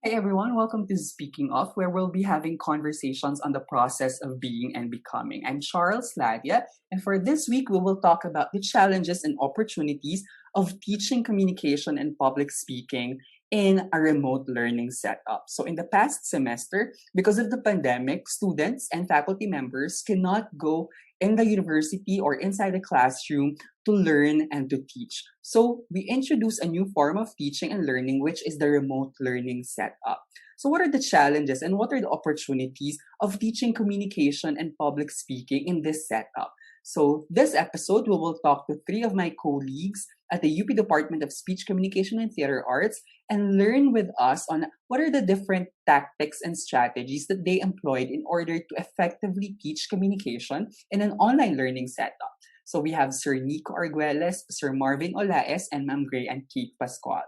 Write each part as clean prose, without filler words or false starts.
Hi everyone, welcome to Speaking Of, where we'll be having conversations on the process of being and becoming. I'm Charles Ladia, and for this week, we will talk about the challenges and opportunities of teaching communication and public speaking in a remote learning setup. So, in the past semester, because of the pandemic, students and faculty members cannot go in the university or inside the classroom to learn and to teach. So we introduce a new form of teaching and learning, which is the remote learning setup. So what are the challenges and what are the opportunities of teaching communication and public speaking in this setup? So this episode, we will talk to three of my colleagues at the UP Department of Speech Communication and Theater Arts and learn with us on what are the different tactics and strategies that they employed in order to effectively teach communication in an online learning setup. So we have Sir Nico Arguelles, Sir Marvin Olaes, and Ma'am Grey-An Keith Pascual.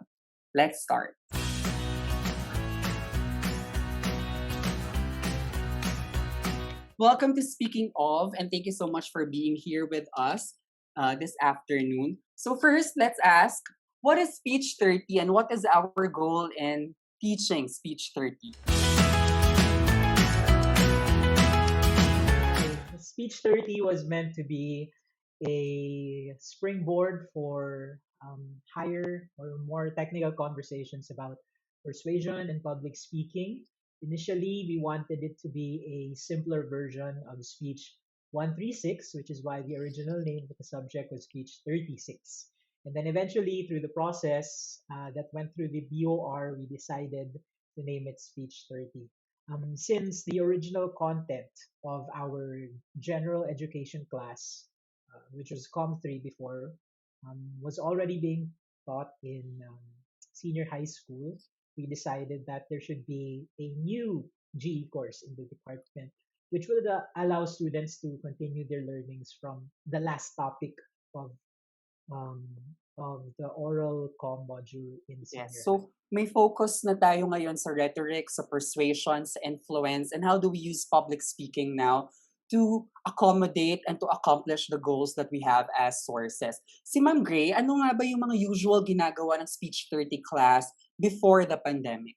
Let's start. Welcome to Speaking Of, and thank you so much for being here with us this afternoon. So first, let's ask, what is Speech 30 and what is our goal in teaching Speech 30? Speech 30 was meant to be a springboard for higher or more technical conversations about persuasion and public speaking. Initially, we wanted it to be a simpler version of Speech 136, which is why the original name of the subject was Speech 36. And then eventually, through the process that went through the BOR, we decided to name it Speech 30. Since the original content of our general education class, which was Com3 before, was already being taught in senior high school, we decided that there should be a new GE course in the department, which would allow students to continue their learnings from the last topic of um, the oral com module in senior Yes. high. So may focus na tayo ngayon sa rhetoric, sa persuasion, sa influence, and how do we use public speaking now to accommodate and to accomplish the goals that we have as sources. Si Ma'am Gray, ano nga ba yung mga usual ginagawa ng Speech 30 class before the pandemic?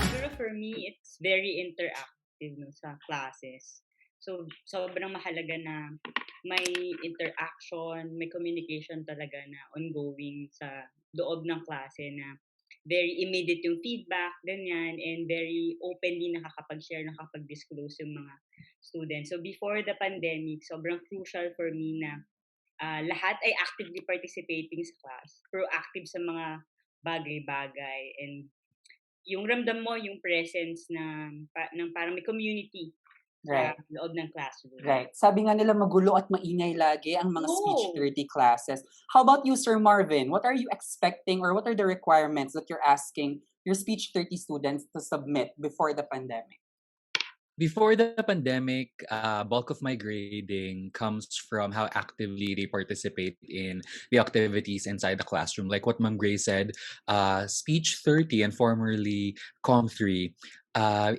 Pero for me, it's very interactive sa classes. So, sobrang mahalaga na may interaction, may communication talaga na ongoing sa loob ng klase na very immediate yung feedback, ganyan, and very openly nakakapag-share, nakakapag-disclose yung mga students. So, before the pandemic, sobrang crucial for me na lahat ay actively participating sa class, proactive sa mga bagay-bagay, and yung ramdam mo yung presence ng parang may community sa loob ng classroom. Right. Sabi nga nila magulo at maingay lagi ang mga Speech Oo. 30 classes. How about you, Sir Marvin? What are you expecting or what are the requirements that you're asking your Speech 30 students to submit before the pandemic? Before the pandemic, bulk of my grading comes from how actively they participate in the activities inside the classroom. Like what Ma'am Gray said, Speech 30 and formerly Com3,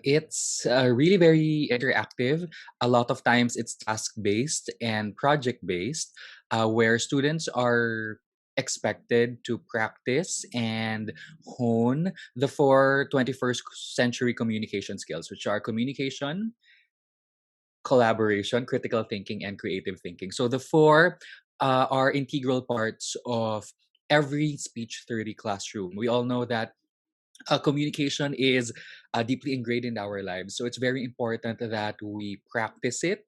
it's really very interactive. A lot of times it's task-based and project-based, where students are expected to practice and hone the four 21st century communication skills, which are communication, collaboration, critical thinking, and creative thinking. So the four are integral parts of every Speech 30 classroom. We all know that communication is deeply ingrained in our lives. So it's very important that we practice it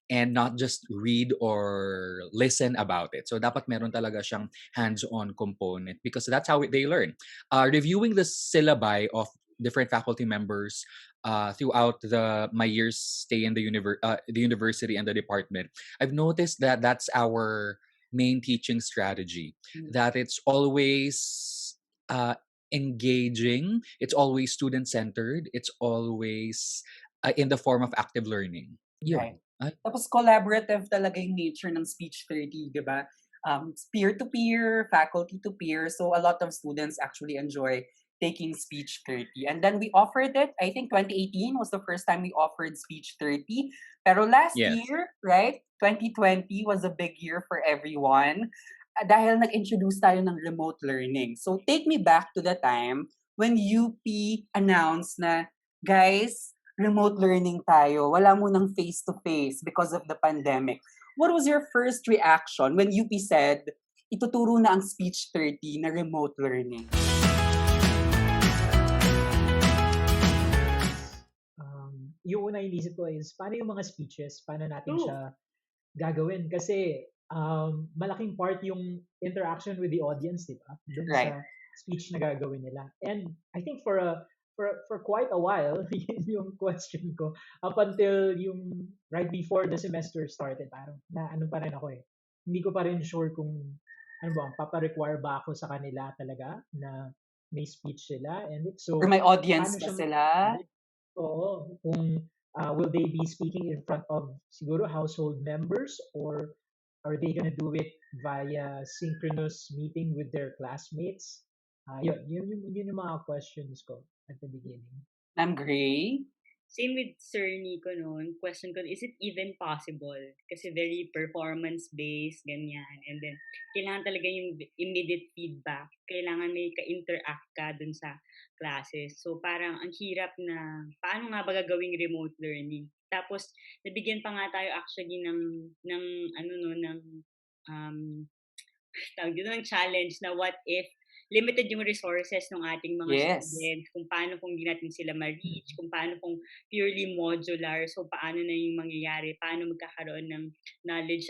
and not just read or listen about it. So dapat meron talaga siyang hands-on component because that's how they learn. Reviewing the syllabi of different faculty members throughout my years stay in the university and the department, I've noticed that that's our main teaching strategy. That it's always engaging, it's always student-centered, it's always in the form of active learning. Right. Tapos collaborative talaga yung nature ng Speech 30, di ba? Peer-to-peer, faculty-to-peer. So a lot of students actually enjoy taking Speech 30. And then we offered it, I think 2018 was the first time we offered Speech 30. Pero last Yes. year, right, 2020 was a big year for everyone. dahil nag-introduce tayo ng remote learning. So take me back to the time when UP announced na, guys, remote learning tayo. Wala mo ng face-to-face because of the pandemic. What was your first reaction when UP said, ituturo na ang Speech 30 na remote learning? Yung una inisip ko is, paano yung mga speeches? Paano natin True. siya gagawin? Kasi malaking part yung interaction with the audience, di ba? Dun Right. sa speech na gagawin nila. And I think for quite a while, yun yung question ko. Up until yung right before the semester started, parang na ano pa rin ako eh. Hindi ko pa rin sure kung ano ba, papa-require ba ako sa kanila talaga na may speech sila. And if so, Or may audience paano pa siya sila? Oo, kung will they be speaking in front of siguro household members, or are they gonna do it via synchronous meeting with their classmates? Yun yung mga questions ko at the beginning. Ma'am Gray? Same with Sir Nico noon. Question ko, is it even possible? Kasi very performance-based, ganyan. And then, kailangan talaga yung immediate feedback. Kailangan may ka-interact ka dun sa classes. So, parang ang hirap na, paano nga ba gagawing remote learning? Tapos, nabigyan pa nga tayo actually tawag dito, ng challenge na what if limited yung resources ng ating mga Yes. students, kung paano kung hindi natin sila ma-reach, kung paano kung purely modular, so paano na yung mangyayari, paano magkakaroon ng knowledge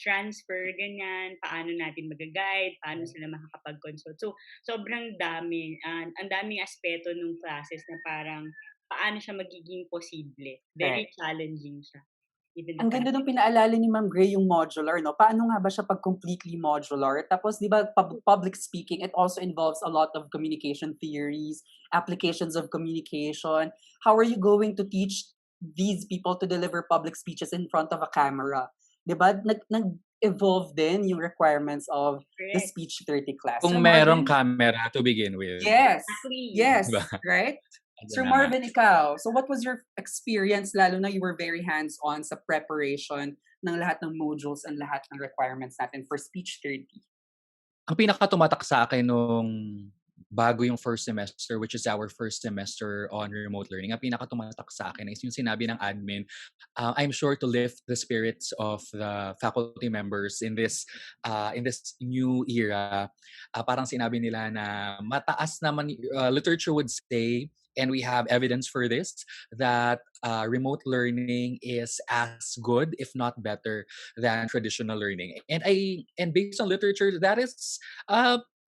transfer, ganyan, paano natin mag-guide, paano sila makakapag-consult. So, sobrang dami, ang daming aspeto ng classes na parang paano siya magiging posible. Very challenging siya. Ang ganda nung pinaalala ni Ma'am Gray yung modular, no? Paano nga ba siya pag completely modular? Tapos, di ba, public speaking, it also involves a lot of communication theories, applications of communication. How are you going to teach these people to deliver public speeches in front of a camera? Di ba? Nag-evolve din yung requirements of the Correct. Speech 30 class. Kung Sir merong Marvin? camera to begin with. Yes. Exactly. Yes. Diba? Right? Andun Sir na nga. Marvin, ikaw, so what was your experience, lalo na you were very hands-on sa preparation ng lahat ng modules and lahat ng requirements natin for Speech 30? Ang pinaka-tumatak sa akin nung bago yung first semester, which is our first semester on remote learning, ang pinaka-tumatak sa akin is yung sinabi ng admin, I'm sure to lift the spirits of the faculty members in this new era. Parang sinabi nila na mataas naman, literature would say, and we have evidence for this, that remote learning is as good, if not better, than traditional learning. And based on literature, that is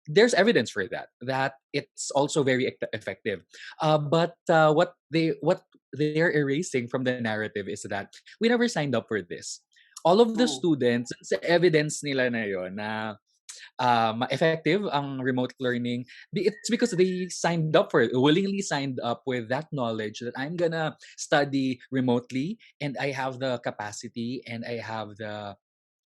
there's evidence for that it's also very effective. But what they're erasing from the narrative is that we never signed up for this. All of the students, sa evidence nila na yon na effective ang remote learning, it's because they signed up for it, willingly signed up with that knowledge that I'm gonna study remotely, and I have the capacity and I have the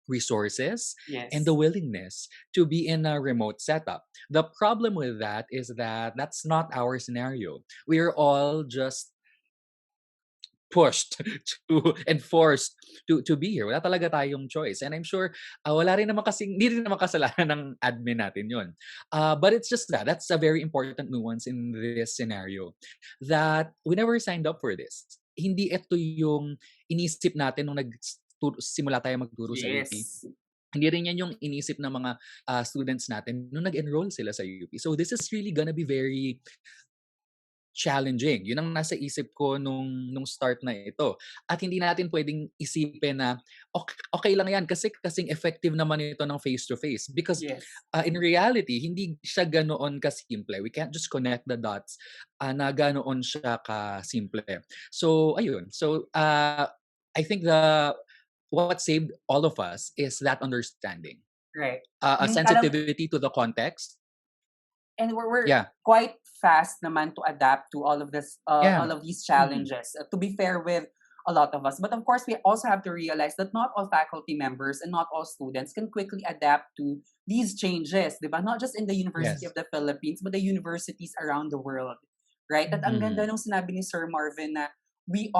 resources and the willingness to be in a remote setup. The problem with that is that that's not our scenario. We are all just pushed and forced to be here. Wala talaga tayong choice. And I'm sure wala rin naman kasing, hindi rin naman kasalanan ng admin natin yun. But it's just that's a very important nuance in this scenario, that we never signed up for this. Hindi ito yung inisip natin nung simula tayo magturo sa UP. Hindi rin yan yung inisip ng mga students natin nung nag-enroll sila sa UP. So this is really gonna be very challenging. Yun ang nasa isip ko nung start na ito. At hindi natin pwedeng isipin na okay lang yan kasi kasing effective naman ito ng face-to-face. Because in reality, hindi siya ganoon kasimple. We can't just connect the dots na ganoon siya kasimple. So, ayun. So, I think what saved all of us is that understanding. Right. A sensitivity to the context. And we're quite fast naman to adapt to all of this, all of these challenges. To be fair with a lot of us, but of course we also have to realize that not all faculty members and not all students can quickly adapt to these changes, diba? Not just in the University of the Philippines, but the universities around the world, right? At ang ganda nung sinabi ni Sir Marvin na we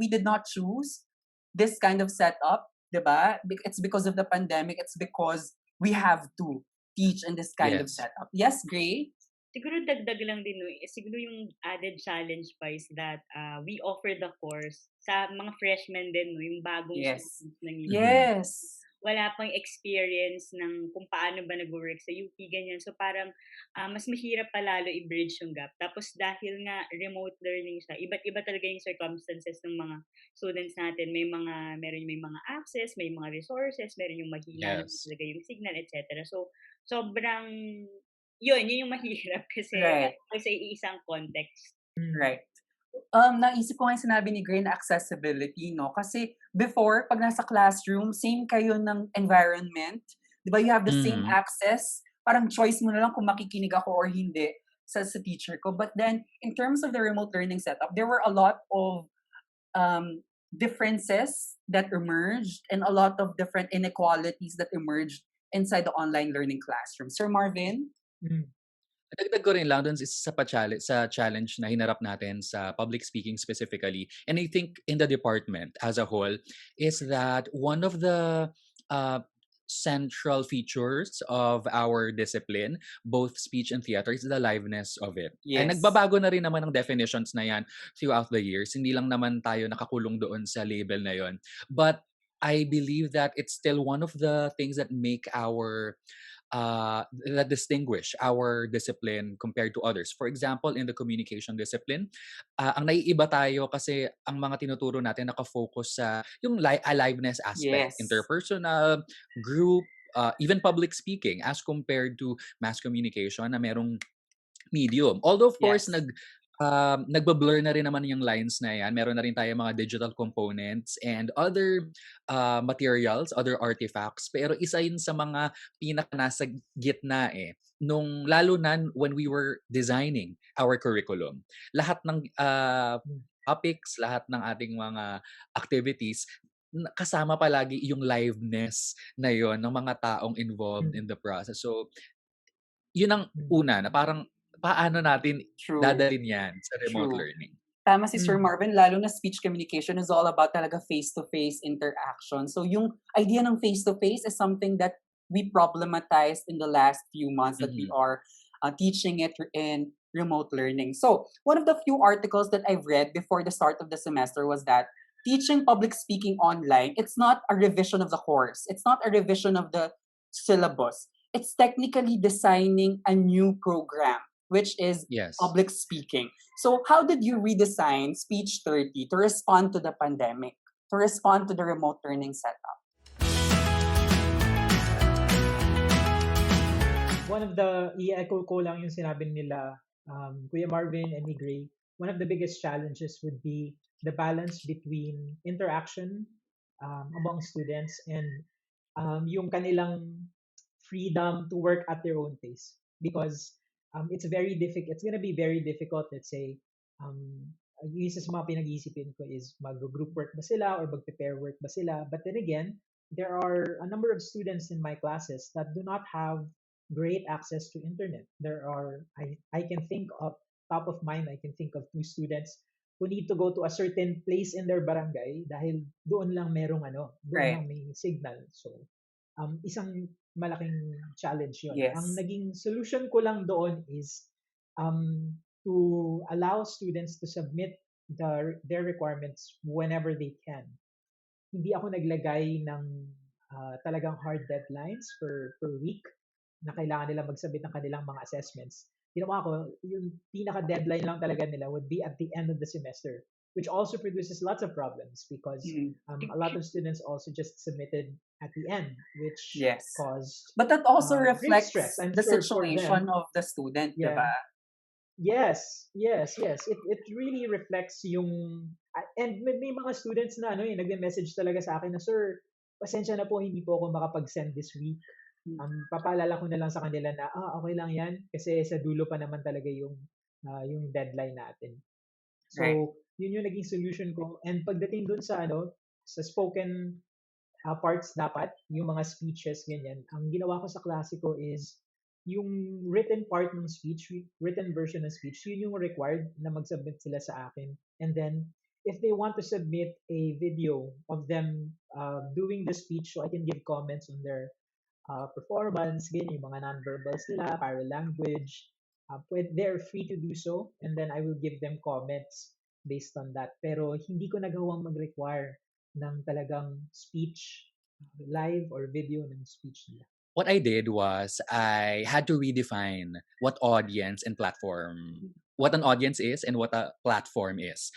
did not choose this kind of setup. diba? It's because of the pandemic. It's because we have to teach in this kind of Yes. setup. Yes, Gray? Siguro dagdag lang din, no, siguro yung added challenge pa is that we offer the course sa mga freshmen din, no, yung bagong Yes. students ng UP. Yes. Wala pang experience ng kung paano ba nag-work sa UP, ganyan. So parang mas mahirap pa lalo i-bridge yung gap. Tapos dahil nga remote learning siya, iba't iba talaga yung circumstances ng mga students natin. Meron may mga access, may mga resources, meron yung mahina naman Yes. talaga yung signal, etc. So sobrang yun yung mahirap kasi Right. sa iisang context. Right. Naisip ko nga yung sinabi ni Gray na accessibility, no? Kasi before, pag nasa classroom, same kayo ng environment. Di ba? You have the same Mhm. access. Parang choice mo na lang kung makikinig ako or hindi sa teacher ko. But then, in terms of the remote learning setup, there were a lot of differences that emerged and a lot of different inequalities that emerged inside the online learning classroom. Sir Marvin? Mm. Dagdag ko rin lang dun sa challenge na hinarap natin sa public speaking specifically, and I think in the department as a whole, is that one of the uh, central features of our discipline, both speech and theater, is the liveness of it. And Yes. nagbabago na rin naman ng definitions na yan throughout the years. Hindi lang naman tayo nakakulong doon sa label na yon. But I believe that it's still one of the things that make that distinguish our discipline compared to others. For example, in the communication discipline, ang naiiba tayo kasi ang mga tinuturo natin nakafocus sa yung aliveness aspect, Yes. interpersonal, group, even public speaking as compared to mass communication na merong medium. Although of course Yes. nagba-blur na rin naman yung lines na yan. Meron na rin tayo mga digital components and other materials, other artifacts. Pero isa yun sa mga pinaka nasa gitna lalo na when we were designing our curriculum. Lahat ng topics, lahat ng ating mga activities, kasama palagi yung liveness na yon ng mga taong involved in the process. So, yun ang una na parang paano natin True. dadalhin yan sa remote True. learning. Tama si Sir Marvin, lalo na speech communication is all about talaga face-to-face interaction. So yung idea ng face-to-face is something that we problematized in the last few months that we are teaching it in remote learning. So one of the few articles that I've read before the start of the semester was that teaching public speaking online, it's not a revision of the course. It's not a revision of the syllabus. It's technically designing a new program, which is Yes. public speaking. So how did you redesign Speech 30 to respond to the pandemic, to respond to the remote learning setup? One of the, i-echo ko lang yung sinabi nila, Kuya Marvin and ni Gray, one of the biggest challenges would be the balance between interaction among students and yung kanilang freedom to work at their own pace. Because it's very difficult. It's gonna be very difficult, let's say, yung isa sa mga pinag-iisipin ko is mag-group work ba sila or mag-prepare work ba sila. But then again, there are a number of students in my classes that do not have great access to internet. I can think of, top of mind, I can think of 2 students who need to go to a certain place in their barangay dahil doon lang merong doon lang may signal. So, isang malaking challenge yun. Yes. Ang naging solution ko lang doon is to allow students to submit their requirements whenever they can. Hindi ako naglagay ng talagang hard deadlines per week na kailangan nila mag-submit ng kanilang mga assessments. Ginawa ko, yung pinaka-deadline lang talaga nila would be at the end of the semester, which also produces lots of problems because a lot of students also just submitted at the end, which caused But that also great reflects stress. I'm the sure situation of the student, Yeah. diba? Yes. It really reflects yung and may mga students na nagme-message talaga sa akin na, "Sir, pasensya na po, hindi po ako makapag-send this week. Papaalala ko na lang sa kanila na okay lang 'yan kasi sa dulo pa naman talaga yung deadline natin." So, yun yung naging solution ko. And pagdating dun sa sa spoken parts dapat, yung mga speeches ganyan. Ang ginawa ko sa klase ko is yung written part ng speech, written version ng speech, yun yung required na mag-submit sila sa akin. And then if they want to submit a video of them doing the speech, so I can give comments on their performance, ganyan, yung mga nonverbals nila, language, they're free to do so, and then I will give them comments based on that. Pero hindi ko nagawang mag-require ng talagang speech, live or video ng speech nila. What I did was I had to redefine what audience and platform, what an audience is and what a platform is.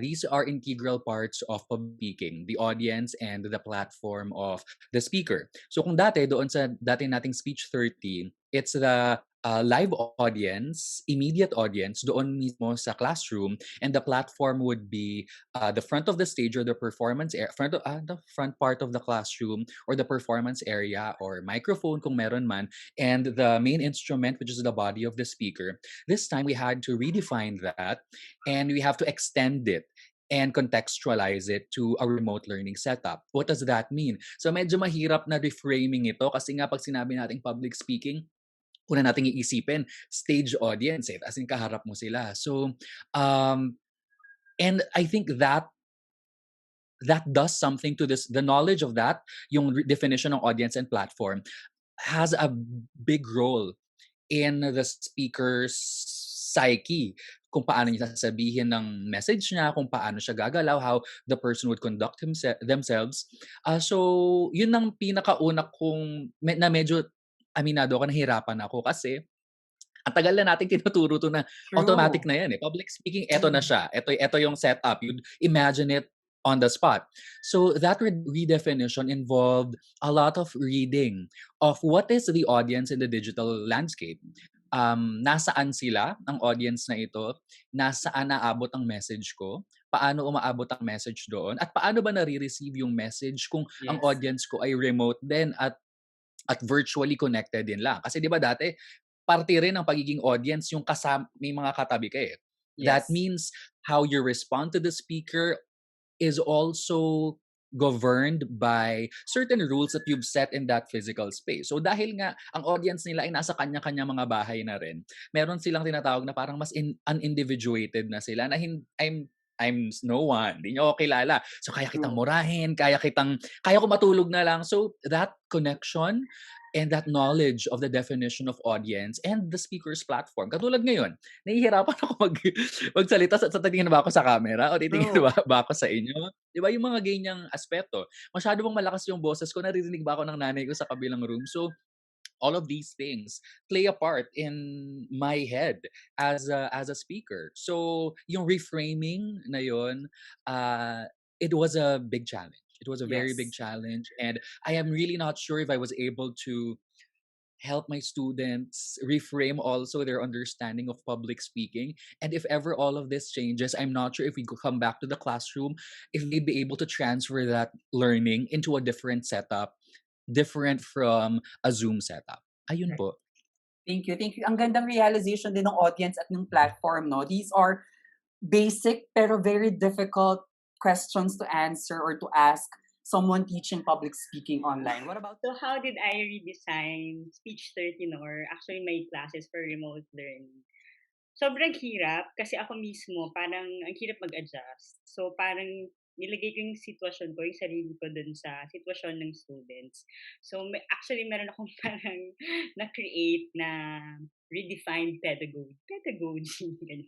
These are integral parts of public speaking, the audience and the platform of the speaker. So kung dati, doon sa dati nating Speech 30, it's the live audience, immediate audience, doon mismo sa classroom, and the platform would be the front of the stage or the performance the front part of the classroom or the performance area or microphone kung meron man, and the main instrument, which is the body of the speaker. This time we had to redefine that, and we have to extend it and contextualize it to a remote learning setup. What does that mean? So medyo mahirap na reframing ito kasi nga pag sinabi nating public speaking, una nating iisipin, stage audience as in kaharap mo sila. So, and I think that does something to this, the knowledge of that, yung definition ng audience and platform, has a big role in the speaker's psyche. Kung paano niya sasabihin ng message niya, kung paano siya gagalaw, how the person would conduct themselves. So, yun ang pinakauna kong, na medyo, aminado ako, nahirapan ako kasi ang tagal na nating tinuturo to na automatic na yan eh. Public speaking, eto na siya. Eto yung setup. You'd imagine it on the spot. So that redefinition involved a lot of reading of what is the audience in the digital landscape. Nasaan sila, ang audience na ito? Nasaan naabot ang message ko? Paano umaabot ang message doon? At paano ba nare-receive yung message kung ang audience ko ay remote din at virtually connected din lang? Kasi di ba dati, parte rin ng pagiging audience yung may mga katabi ka eh. That means how you respond to the speaker is also governed by certain rules that you've set in that physical space. So dahil nga ang audience nila ay nasa kanya-kanya mga bahay na rin, meron silang tinatawag na parang mas unindividuated na sila na I'm no one. Hindi niyo ako kilala. So kaya kitang murahin, kaya ko matulog na lang. So that connection and that knowledge of the definition of audience and the speaker's platform. Katulad ngayon, nahihirapan ako magsalita sa titingin ba ako sa camera o titingin ba ako sa inyo? Di ba yung mga ganyang aspeto? Masyado bang malakas yung boses ko? Naririnig ba ako ng nanay ko sa kabilang room? So, all of these things play a part in my head as a speaker. So, yung reframing na yun, it was a big challenge. It was a very big challenge, and I am really not sure if I was able to help my students reframe also their understanding of public speaking. And if ever all of this changes, I'm not sure if we could come back to the classroom, if they'd be able to transfer that learning into a different setup, different from a Zoom setup. Ayun po. Thank you. Ang gandang realization din ng audience at ng platform, no? These are basic pero very difficult questions to answer or to ask someone teaching public speaking online. What about? So how did I redesign Speech 30 or actually my classes for remote learning? Sobrang hirap kasi ako mismo parang ang hirap mag-adjust. So parang nilagay ko yung sitwasyon ko, yung sarili ko dun sa sitwasyon ng students. So actually meron akong parang na-create na redefined pedagogy.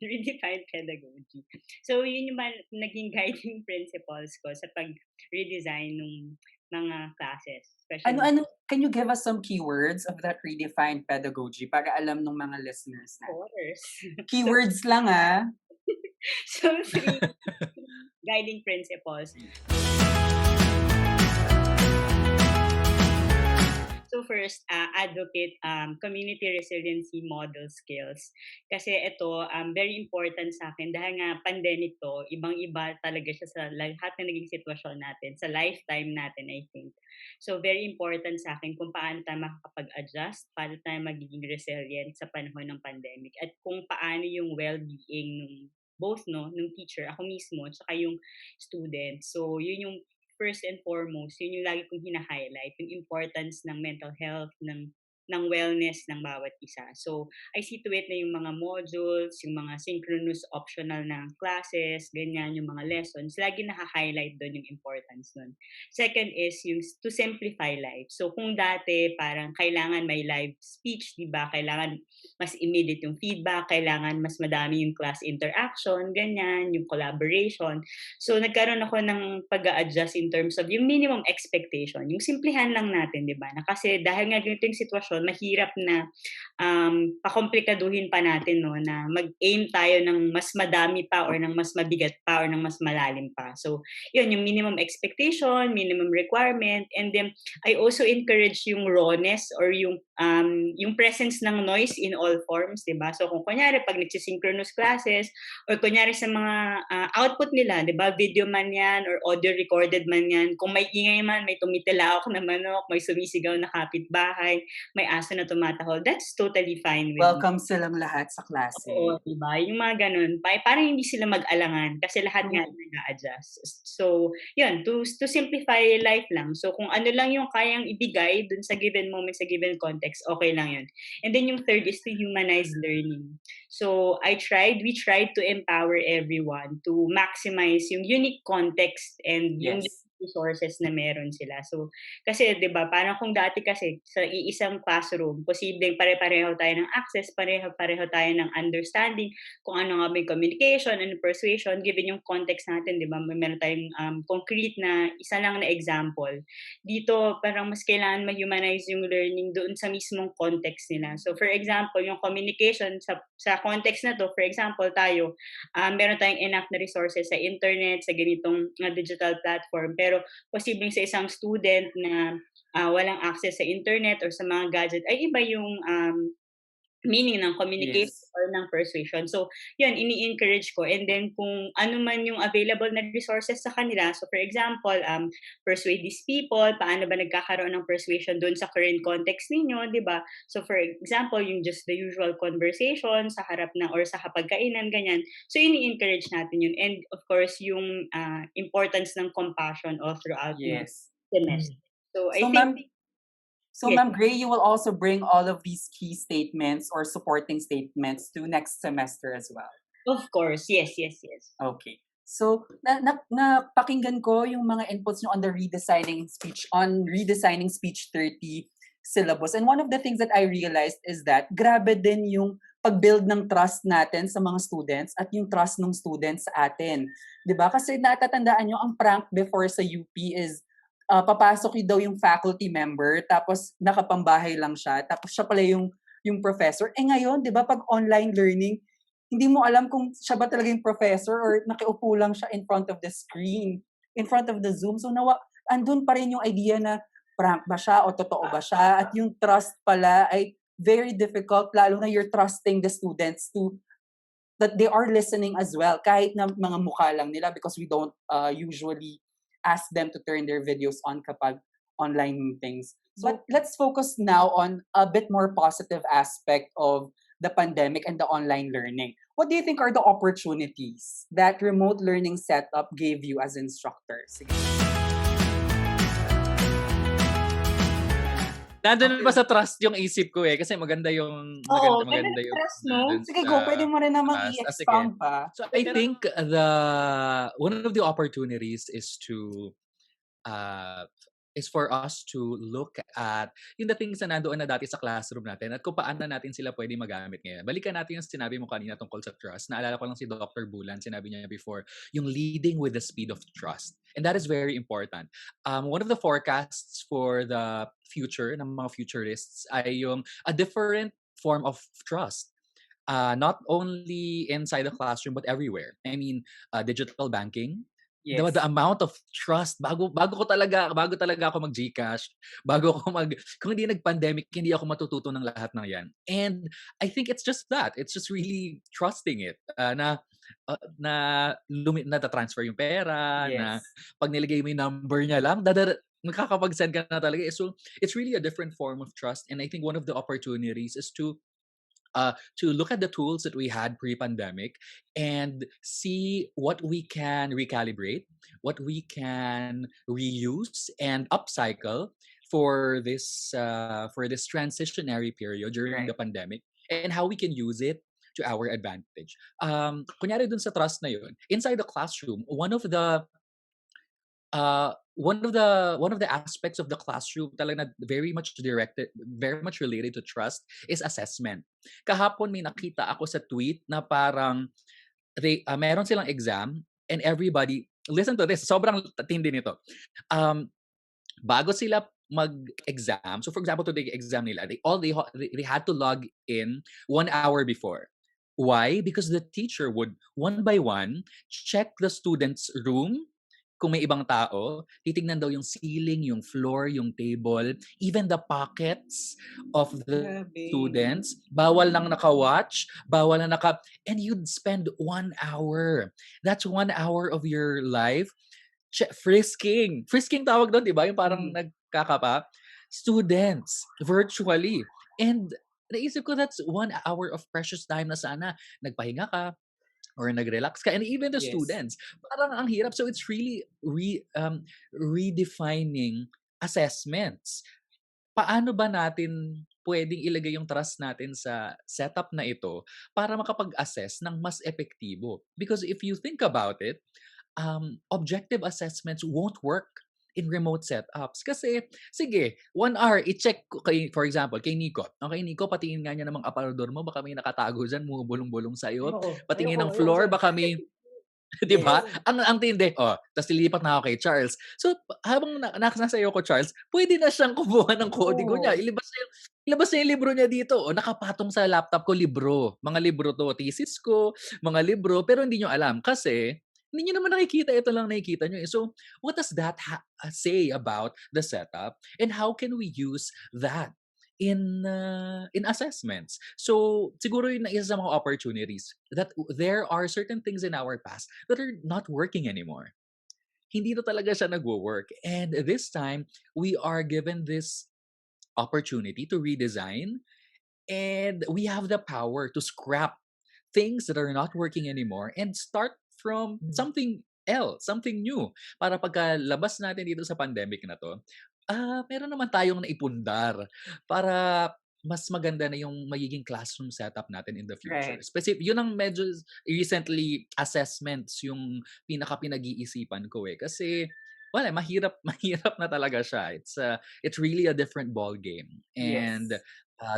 Redefined pedagogy. So yun yung naging guiding principles ko sa pag-redesign ng mga classes. Ano, can you give us some keywords of that redefined pedagogy para alam ng mga listeners na? Of course. Keywords lang ah. So, three guiding principles. So first, advocate community resiliency model skills. Kasi ito, very important sa akin dahil nga pandemic to, ibang-iba talaga siya sa lahat na naging sitwasyon natin, sa lifetime natin, I think. So very important sa akin kung paano tayo makakapag-adjust, paano tayo magiging resilient sa panahon ng pandemic, at kung paano yung well-being ng both nung teacher, ako mismo, at yung student. So yun yung first and foremost, yun yung lagi kong hina-highlight, yung importance ng mental health ng ng wellness ng bawat isa. So, I see to it na yung mga modules, yung mga synchronous optional na classes, ganyan, yung mga lessons, lagi naka-highlight doon yung importance nun. Second is yung to simplify life. So, kung dati parang kailangan may live speech, di ba? Kailangan mas immediate yung feedback, kailangan mas madami yung class interaction, ganyan, yung collaboration. So, nagkaroon ako ng pag-a-adjust in terms of yung minimum expectation. Yung simplihan lang natin, di ba? Na kasi dahil nga ganito yung sitwasyon, mahirap na pakomplikaduhin pa natin, no, na mag-aim tayo ng mas madami pa or ng mas mabigat pa or ng mas malalim pa. So, yun, yung minimum expectation, minimum requirement, and then I also encourage yung rawness or yung presence ng noise in all forms, di ba? So, kung kunyari, pag nagsisynchronous classes, or kunyari sa mga output nila, di ba? Video man yan or audio recorded man yan. Kung may ingay man, may tumitilaok na manok, may sumisigaw na kapitbahay, may aso na tumatahol, that's totally fine with me. Welcome silang lahat sa klase. Oo, diba? Yung mga ganun, parang hindi sila mag-alangan kasi lahat nga nag-a-adjust. So, yun, to simplify life lang. So, kung ano lang yung kayang ibigay dun sa given moment, sa given context, okay lang yun. And then yung third is to humanize learning. So, we tried to empower everyone to maximize yung unique context and yung resources na meron sila. So, kasi 'di ba, parang kung dati kasi sa iisang classroom, posibleng pare-pareho tayo ng access, pareho-pareho tayo ng understanding kung ano nga ba yung communication and persuasion given yung context natin, 'di ba? Meron tayong concrete na isa lang na example. Dito parang mas kailangan ma-humanize yung learning doon sa mismong context nila. So, for example, yung communication sa context na to, for example, tayo meron tayong enough na resources sa internet, sa ganitong digital platform. Pero posibleng sa isang student na walang access sa internet or sa mga gadget, ay iba yung meaning ng communication or ng persuasion. So, yun, ini-encourage ko. And then, kung ano man yung available na resources sa kanila, so for example, persuade these people, paano ba nagkakaroon ng persuasion doon sa current context ninyo, di ba? So, for example, yung just the usual conversation sa harap na or sa kapagkainan, ganyan. So, ini-encourage natin yun. And, of course, yung importance ng compassion all throughout the semester. So, I think... So, Ma'am Gray, you will also bring all of these key statements or supporting statements to next semester as well. Of course, yes. Okay. So, napakinggan ko yung mga inputs nyo on the redesigning speech 30 syllabus. And one of the things that I realized is that grabe din yung pag-build ng trust natin sa mga students at yung trust ng students sa atin. 'Di ba? Kasi natatandaan nyo, ang prank before sa UP is papasok daw yung faculty member, tapos nakapambahay lang siya, tapos siya pala yung professor. Ngayon, di ba, pag online learning, hindi mo alam kung siya ba talaga yung professor or nakiupo lang siya in front of the screen, in front of the Zoom. So, andun pa rin yung idea na prank ba siya o totoo ba siya? At yung trust pala ay very difficult, lalo na you're trusting the students that they are listening as well, kahit na mga mukha lang nila because we don't usually ask them to turn their videos on kapag online meetings. But let's focus now on a bit more positive aspect of the pandemic and the online learning. What do you think are the opportunities that remote learning setup gave you as instructors? Nandun ba sa trust yung isip ko kasi maganda yung maganda yung trust, no? Sige, go, pwede mo rin naman i-expound pa. So I think one of the opportunities is for us to look at yung the things na nandoon na dati sa classroom natin at kung paano natin sila pwede magamit ngayon. Balikan natin yung sinabi mo kanina tungkol sa trust. Naalala ko lang si Dr. Bulan, sinabi niya before, yung leading with the speed of trust. And that is very important. One of the forecasts for the future ng mga futurists ay yung a different form of trust. Not only inside the classroom but everywhere. I mean, digital banking. Yes. The amount of trust bago talaga ako mag-GCash, kung hindi nag-pandemic, hindi ako matututo ng lahat ng 'yan. And I think it's just that. It's just really trusting it na nata-transfer yung pera, na pag nilagay mo yung number niya lang, makakapag-send ka na talaga. So it's really a different form of trust, and I think one of the opportunities is to look at the tools that we had pre-pandemic and see what we can recalibrate, what we can reuse and upcycle for this transitionary period during the Right. pandemic and how we can use it to our advantage. Kunyari dun sa trust na yun, inside the classroom, one of the aspects of the classroom talaga na very much related to trust is assessment. Kahapon may nakita ako sa tweet na parang meron silang exam and everybody, listen to this, sobrang tindi nito. Bago sila mag-exam, so for example, today exam nila, they had to log in 1 hour before. Why? Because the teacher would one by one check the student's room. Kung may ibang tao, titignan daw yung ceiling, yung floor, yung table, even the pockets of the Grabe. students. Bawal nang naka-watch, bawal na and you'd spend 1 hour. That's 1 hour of your life frisking. Frisking tawag doon, di ba? Yung parang nagkakapa. Students, virtually. And naisip ko that's 1 hour of precious time na sana nagpahinga ka or nag-relax ka. And even the Yes. students, parang ang hirap. So it's really redefining assessments. Paano ba natin pwedeng ilagay yung trust natin sa setup na ito para makapag-assess ng mas epektibo? Because if you think about it, objective assessments won't work in remote setups. Kasi, sige, 1 hour, i-check ko for example, kay Nico. Okay, Nico, patingin nga niya ng mga aparador mo, baka may nakatago dyan, bumubulong-bulong sa'yo. Patingin ng floor, baka may, di ba? Yes. Ang tindi. Tapos lilipat na ako kay Charles. So, habang nasa iyo ko, Charles, pwede na siyang kumuha ng kodigo niya. Ilabas niya yung libro niya dito. Nakapatong sa laptop ko, libro. Mga libro to. Thesis ko, mga libro. Pero hindi nyo alam. Kasi, hindi nyo naman nakikita. Ito lang nakikita nyo. So, what does that say about the setup? And how can we use that in assessments? So, siguro yun na isa sa mga opportunities that there are certain things in our past that are not working anymore. Hindi na talaga siya nagwo-work. And this time, we are given this opportunity to redesign, and we have the power to scrap things that are not working anymore and start from something else, something new. Para pagkalabas natin dito sa pandemic na to, meron naman tayong naipundar para mas maganda na yung magiging classroom setup natin in the future. Right. Yun ang medyo recently assessments yung pinag-iisipan ko eh. Kasi, wala, mahirap na talaga siya. It's really a different ball game. And Yes.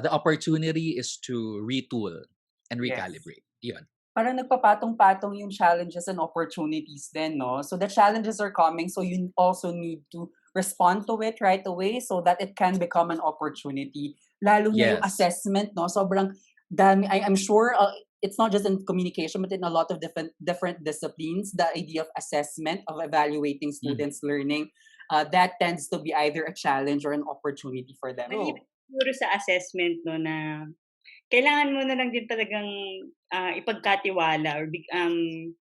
the opportunity is to retool and Yes. recalibrate. Yun. Parang nagpapatong-patong yung challenges and opportunities din, no? So the challenges are coming, so you also need to respond to it right away so that it can become an opportunity. Lalo na yung Yes. assessment, no? Sobrang dami. I'm sure it's not just in communication, but in a lot of different disciplines, the idea of assessment, of evaluating students' learning, that tends to be either a challenge or an opportunity for them. Maliban siguro sa assessment, no, na kailangan mo na lang din talagang ipagkatiwala or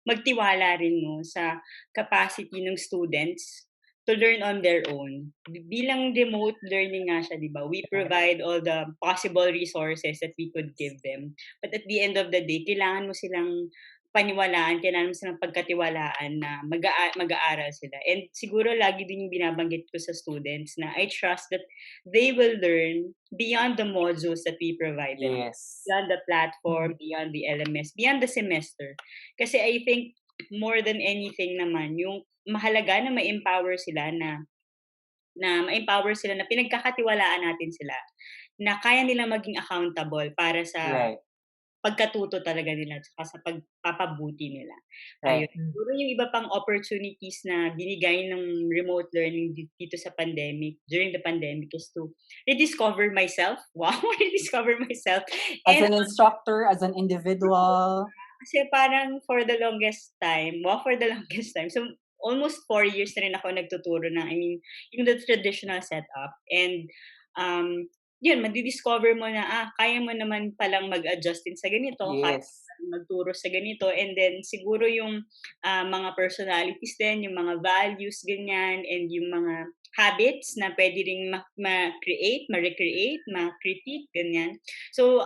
magtiwala rin, no, sa capacity ng students to learn on their own. Bilang remote learning nga siya, di ba? We provide all the possible resources that we could give them. But at the end of the day, kailangan mo silang paniwalaan, kailangan mo silang pagkatiwalaan na mag-aaral sila. And siguro lagi din yung binabanggit ko sa students na I trust that they will learn beyond the modules that we provide them. Yes. Beyond the platform, beyond the LMS, beyond the semester. Kasi I think more than anything naman, yung mahalaga na ma-empower sila na ma-empower sila na pinagkakatiwalaan natin sila na kaya nilang maging accountable para sa pagkatuto talaga nila at sa pagpapabuti nila. Ayun. Siguro yung iba pang opportunities na binigay ng remote learning dito sa pandemic, during the pandemic, is to rediscover myself. Wow, rediscover myself. As an instructor, as an individual. Kasi parang for the longest time, so almost 4 years na rin ako nagtuturo na, yung the traditional setup. And, yun, madidiscover mo na, kaya mo naman palang mag-adjust din sa ganito, kaya magturo sa ganito, and then siguro yung mga personalities din, yung mga values, ganyan, and yung mga habits na pwede ring ma-create, ma-recreate, ma-critique, ganyan. So,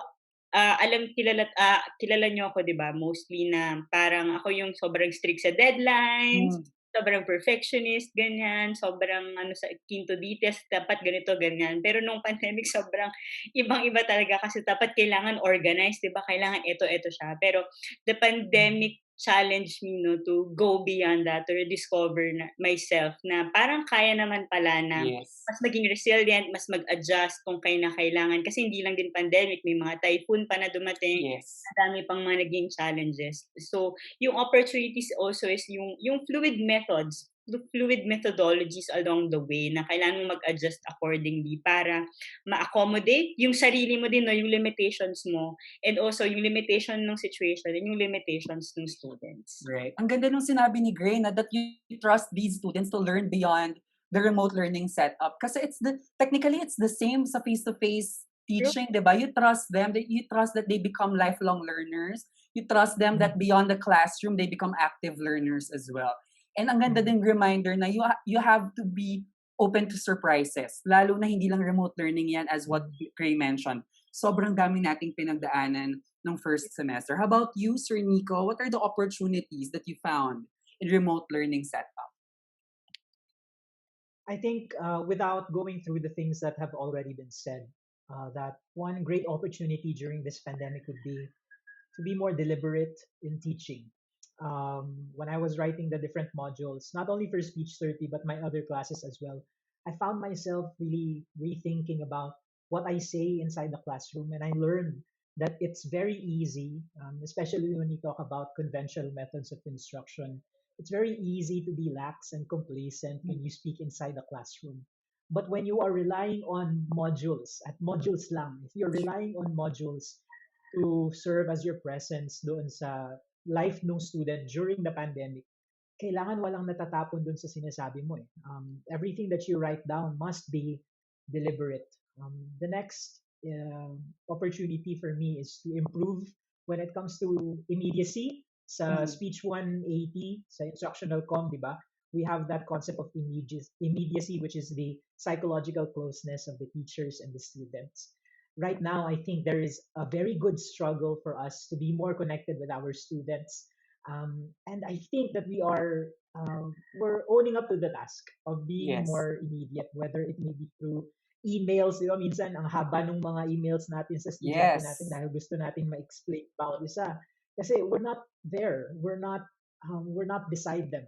kilala nyo ako, di ba? Mostly na parang ako yung sobrang strict sa deadlines, sobrang perfectionist, ganyan, sobrang sa quinto-dites, dapat ganito, ganyan. Pero nung pandemic, sobrang ibang-iba talaga kasi dapat kailangan organized, di ba? Kailangan ito siya. Pero the pandemic challenged me to go beyond that, to rediscover myself na parang kaya naman pala na Yes. mas maging resilient, mas mag-adjust kung kailangan. Kasi hindi lang din pandemic, may mga typhoon pa na dumating, Yes. dami pang mga naging challenges. So, yung opportunities also is yung fluid methods, the fluid methodologies along the way na kailangan mo mag-adjust accordingly para ma-accommodate yung sarili mo din, no, yung limitations mo, and also yung limitation ng situation and yung limitations ng students. Right. Ang ganda nung sinabi ni Gray na that you trust these students to learn beyond the remote learning setup. Kasi technically it's the same sa face-to-face teaching, di ba? You trust them, you trust that they become lifelong learners. You trust them that beyond the classroom, they become active learners as well. And ang ganda din reminder na you have to be open to surprises. Lalo na hindi lang remote learning yan as what Gray mentioned. Sobrang dami nating pinagdaanan ng first semester. How about you, Sir Nico? What are the opportunities that you found in remote learning setup? I think without going through the things that have already been said, that one great opportunity during this pandemic would be to be more deliberate in teaching. When I was writing the different modules, not only for Speech 30, but my other classes as well, I found myself really rethinking about what I say inside the classroom. And I learned that it's very easy, especially when you talk about conventional methods of instruction, it's very easy to be lax and complacent when you speak inside the classroom. But when you are relying on modules, at modules lang, if you're relying on modules to serve as your presence doon sa life ng student during the pandemic, kailangan walang natatapon doon sa sinasabi mo eh. Everything that you write down must be deliberate. The next opportunity for me is to improve when it comes to immediacy. Sa Speech 180, sa instructional com, di ba? We have that concept of immediacy, which is the psychological closeness of the teachers and the students. Right now, I think there is a very good struggle for us to be more connected with our students. And I think that we're owning up to the task of being more immediate, whether it may be through emails. Di ba? Minsan, ang haba ng mga emails natin sa estudyante natin dahil gusto natin ma-explain bawat isa. Kasi we're not there. We're not beside them,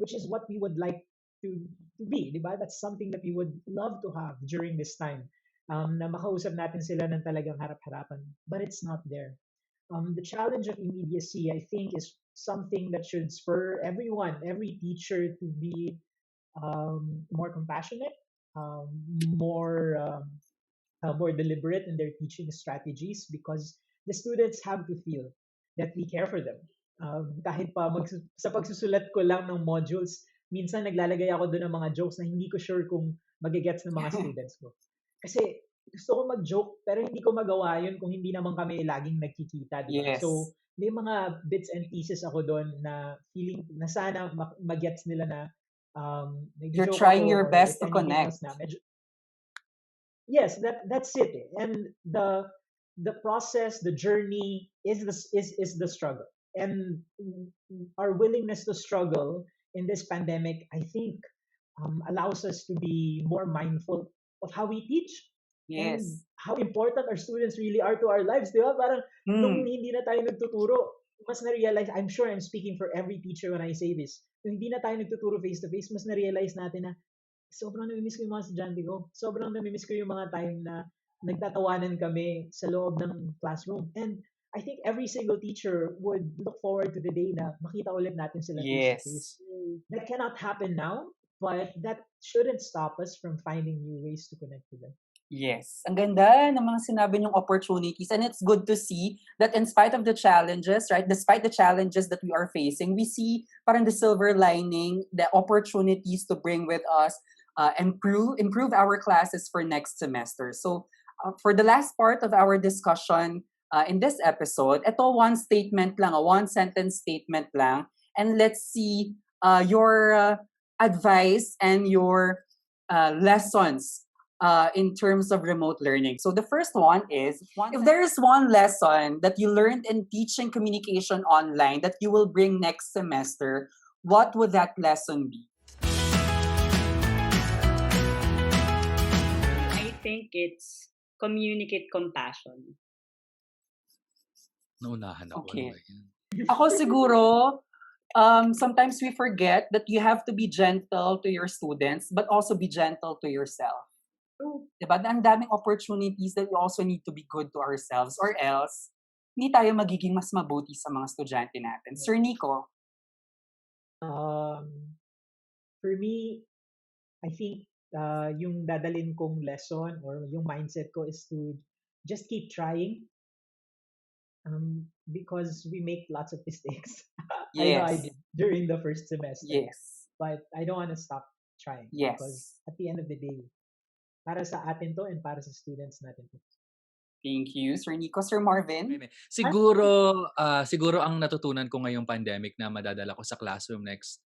which is what we would like to be. Di ba? That's something that we would love to have during this time. Na makausap natin sila ng talagang harap-harapan. But it's not there. The challenge of immediacy, I think, is something that should spur everyone, every teacher to be more compassionate, more deliberate in their teaching strategies, because the students have to feel that we care for them. Kahit pa sa pagsusulat ko lang ng modules, minsan naglalagay ako doon ng mga jokes na hindi ko sure kung magigets ng mga students ko. Kasi gusto ko mag-joke, pero hindi ko magawa yun kung hindi naman kami laging nagkikita. Diba? Yes. So, may mga bits and pieces ako doon na feeling na sana mag-gets nila na you're trying your best to connect. Yes, that's it. And the process, the journey is the struggle. And our willingness to struggle in this pandemic, I think, allows us to be more mindful of how we teach. Yes. And how important our students really are to our lives. Di ba? Parang nung hindi na tayo nagtuturo, mas na-realize, I'm sure I'm speaking for every teacher when I say this, nung hindi na tayo nagtuturo face-to-face, mas na-realize natin na sobrang namimiss ko yung mga estudyante ko. Sobrang namimiss ko yung mga time na nagtatawanan kami sa loob ng classroom. And I think every single teacher would look forward to the day na makita ulit natin sila face-to-face. That cannot happen now, but that shouldn't stop us from finding new ways to connect with them. Yes. Ang ganda ng mga sinabi niyong opportunities, and it's good to see that in spite of the challenges, right, despite the challenges that we are facing, we see parang the silver lining, the opportunities to bring with us, improve our classes for next semester. So for the last part of our discussion in this episode, ito one statement lang, a one-sentence statement lang, and let's see your advice and your lessons in terms of remote learning. So the first one is, if there is one lesson that you learned in teaching communication online that you will bring next semester, what would that lesson be? I think it's communicate compassion. Naunahan ako. Okay. Ano ba yan? Ako siguro, sometimes we forget that you have to be gentle to your students, but also be gentle to yourself. Diba? Ang daming opportunities that we also need to be good to ourselves, or else, hindi tayo magiging mas mabuti sa mga estudyante natin. Sir Nico? For me, I think yung dadalin kong lesson or yung mindset ko is to just keep trying. Because we make lots of mistakes. I know I Yes. did during the first semester. Yes. But I don't want to stop trying. Yes. Because at the end of the day, para sa atin to and para sa students natin to. Thank you, Sir Nico. Sir Marvin? Siguro ang natutunan ko ngayong pandemic na madadala ko sa classroom next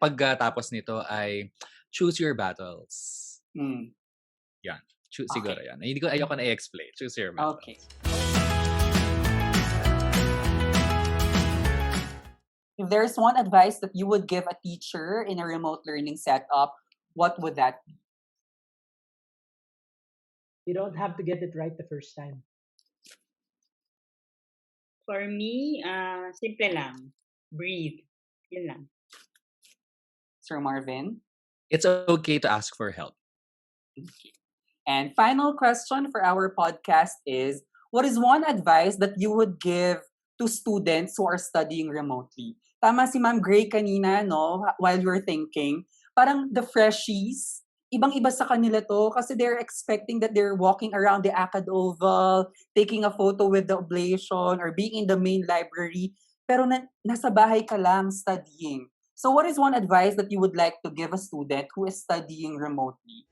pagkatapos nito ay choose your battles. Yan. Siguro yan. Ayoko na i-explain. Choose your battles. Okay. If there's one advice that you would give a teacher in a remote learning setup, what would that be? You don't have to get it right the first time. For me, simple lang. Breathe. Yun lang. Sir Marvin? It's okay to ask for help. Okay. And final question for our podcast is, what is one advice that you would give to students who are studying remotely? Tama si Ma'am Gray kanina, no? While you were thinking, parang the freshies, ibang-iba sa kanila to kasi they're expecting that they're walking around the Acad Oval, taking a photo with the oblation, or being in the main library. Pero nasa bahay ka lang studying. So what is one advice that you would like to give a student who is studying remotely?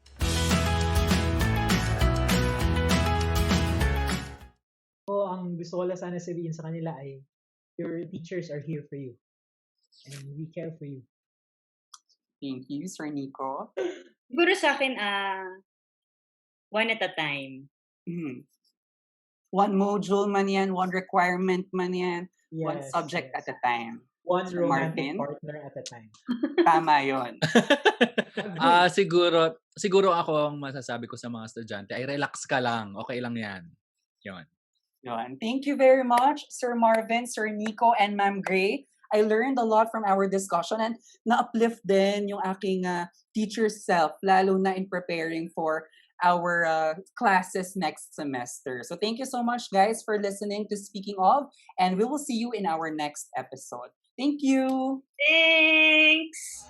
Ang gusto ko lang sana sabihin sa kanila ay, your teachers are here for you. And we care for you. Thank you, Sir Nico. Siguro sa akin, one at a time. One module man yan, one requirement man yan, one Yes, subject yes. at a time. One Sir romantic Marvin? partner at a time. Tama yun. Siguro ako ang masasabi ko sa mga estudyante ay relax ka lang. Okay lang yan. Yun. Thank you very much, Sir Marvin, Sir Nico, and Ma'am Gray. I learned a lot from our discussion and na-uplift din yung aking teacher self, lalo na in preparing for our classes next semester. So thank you so much, guys, for listening to Speaking of, and we will see you in our next episode. Thank you! Thanks!